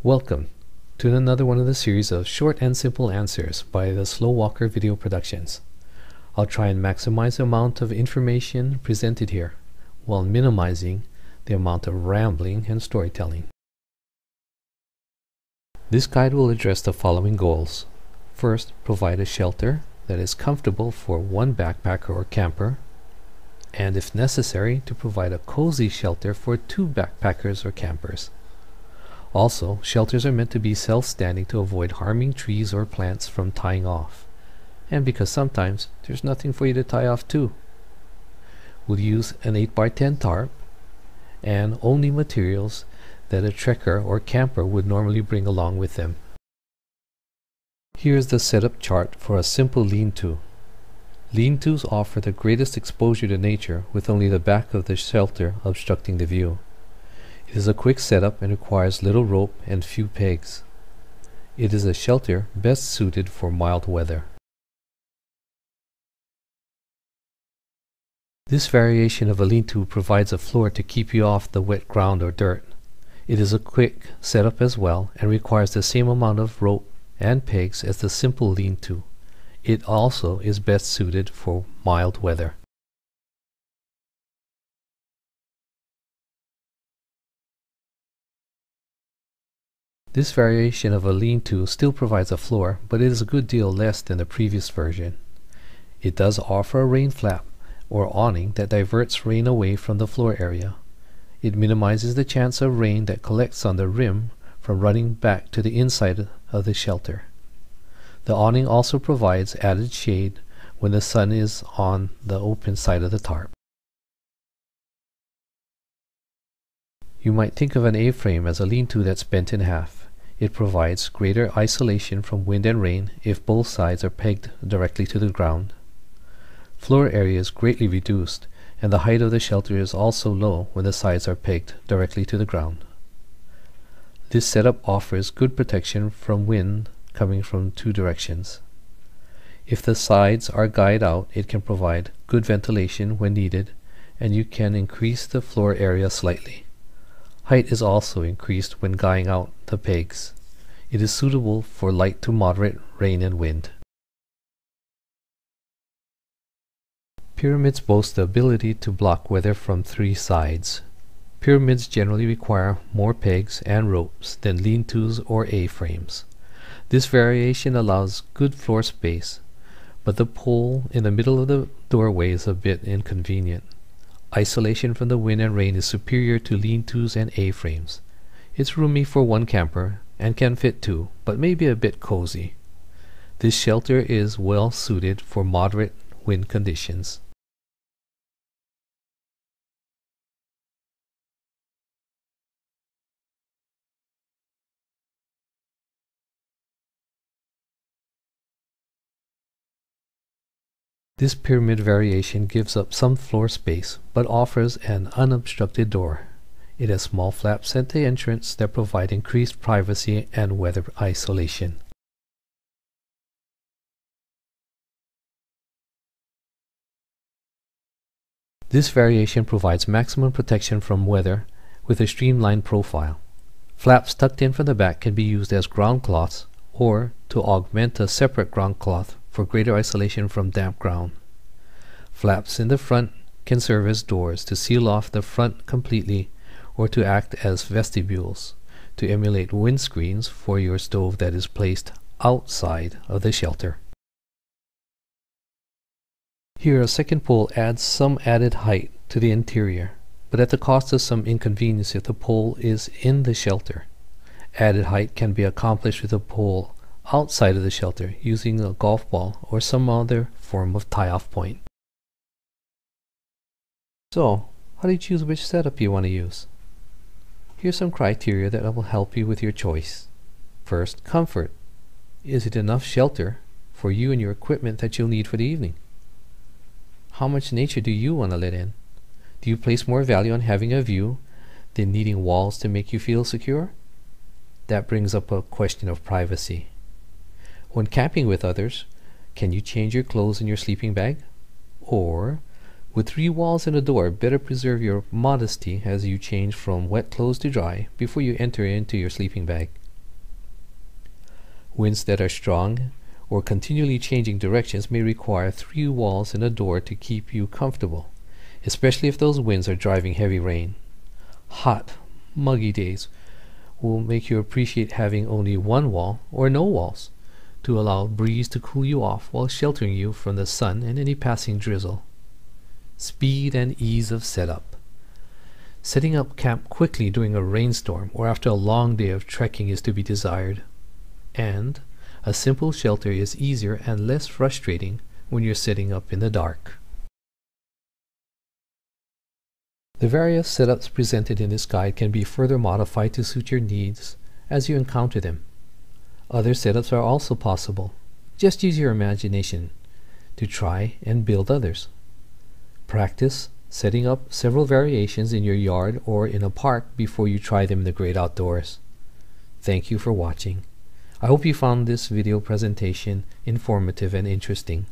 Welcome to another one of the series of short and simple answers by the Slow Walker Video Productions. I'll try and maximize the amount of information presented here while minimizing the amount of rambling and storytelling. This guide will address the following goals. First, provide a shelter that is comfortable for one backpacker or camper, and if necessary, to provide a cozy shelter for two backpackers or campers. Also, shelters are meant to be self-standing to avoid harming trees or plants from tying off, and because sometimes there's nothing for you to tie off to. We'll use an 8x10 tarp and only materials that a trekker or camper would normally bring along with them. Here's the setup chart for a simple lean-to. Lean-tos offer the greatest exposure to nature with only the back of the shelter obstructing the view. It is a quick setup and requires little rope and few pegs. It is a shelter best suited for mild weather. This variation of a lean-to provides a floor to keep you off the wet ground or dirt. It is a quick setup as well and requires the same amount of rope and pegs as the simple lean-to. It also is best suited for mild weather. This variation of a lean-to still provides a floor, but it is a good deal less than the previous version. It does offer a rain flap or awning that diverts rain away from the floor area. It minimizes the chance of rain that collects on the rim from running back to the inside of the shelter. The awning also provides added shade when the sun is on the open side of the tarp. You might think of an A-frame as a lean-to that's bent in half. It provides greater isolation from wind and rain if both sides are pegged directly to the ground. Floor area is greatly reduced, and the height of the shelter is also low when the sides are pegged directly to the ground. This setup offers good protection from wind coming from two directions. If the sides are guyed out, it can provide good ventilation when needed, and you can increase the floor area slightly. Height is also increased when guying out the pegs. It is suitable for light to moderate rain and wind. Pyramids boast the ability to block weather from three sides. Pyramids generally require more pegs and ropes than lean-tos or A-frames. This variation allows good floor space, but the pole in the middle of the doorway is a bit inconvenient. Isolation from the wind and rain is superior to lean-tos and A-frames. It's roomy for one camper and can fit two, but may be a bit cozy. This shelter is well suited for moderate wind conditions. This pyramid variation gives up some floor space, but offers an unobstructed door. It has small flaps at the entrance that provide increased privacy and weather isolation. This variation provides maximum protection from weather with a streamlined profile. Flaps tucked in from the back can be used as ground cloths or to augment a separate ground cloth for greater isolation from damp ground. Flaps in the front can serve as doors to seal off the front completely or to act as vestibules to emulate windscreens for your stove that is placed outside of the shelter. Here, a second pole adds some added height to the interior, but at the cost of some inconvenience if the pole is in the shelter. Added height can be accomplished with a pole outside of the shelter using a golf ball or some other form of tie-off point. So, how do you choose which setup you want to use? Here's some criteria that will help you with your choice. First, comfort. Is it enough shelter for you and your equipment that you'll need for the evening? How much nature do you want to let in? Do you place more value on having a view than needing walls to make you feel secure? That brings up a question of privacy. When camping with others, can you change your clothes in your sleeping bag? Or, with 3 walls and a door, better preserve your modesty as you change from wet clothes to dry before you enter into your sleeping bag? Winds that are strong or continually changing directions may require 3 walls and a door to keep you comfortable, especially if those winds are driving heavy rain. Hot, muggy days will make you appreciate having only 1 wall or no walls to allow breeze to cool you off while sheltering you from the sun and any passing drizzle. Speed and ease of setup. Setting up camp quickly during a rainstorm or after a long day of trekking is to be desired. And a simple shelter is easier and less frustrating when you're setting up in the dark. The various setups presented in this guide can be further modified to suit your needs as you encounter them. Other setups are also possible. Just use your imagination to try and build others. Practice setting up several variations in your yard or in a park before you try them in the great outdoors. Thank you for watching. I hope you found this video presentation informative and interesting.